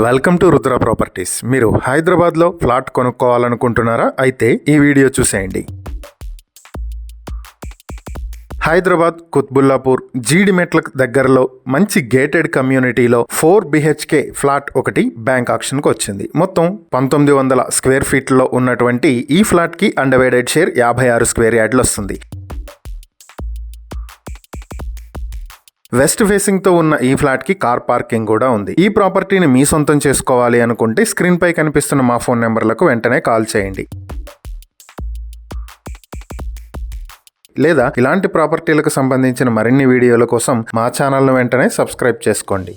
Welcome to Rudra properties. మీరు హైదరాబాద్లో flat కొనుక్కోవాలనుకుంటున్నారా? అయితే ఈ వీడియో చూసేయండి. హైదరాబాద్ కుత్బుల్లాపూర్ జీడిమెట్ల దగ్గరలో మంచి గేటెడ్ కమ్యూనిటీలో 4 BHK ఫ్లాట్ ఒకటి బ్యాంక్ ఆక్షన్కి వచ్చింది. మొత్తం 1900 స్క్వేర్ ఫీట్లో ఉన్నటువంటి ఈ ఫ్లాట్కి అన్డివైడెడ్ షేర్ 56 స్క్వేర్ యార్డ్లు వస్తుంది. వెస్ట్ ఫేసింగ్ తో ఉన్న ఈ ఫ్లాట్ కి కార్ పార్కింగ్ కూడా ఉంది. ఈ ప్రాపర్టీని మీ సొంతం చేసుకోవాలి అనుకుంటే స్క్రీన్ పై కనిపిస్తున్న మా ఫోన్ నెంబర్లకు వెంటనే కాల్ చేయండి. లేదా ఇలాంటి ప్రాపర్టీలకు సంబంధించిన మరిన్ని వీడియోల కోసం మా ఛానల్ను వెంటనే సబ్స్క్రైబ్ చేసుకోండి.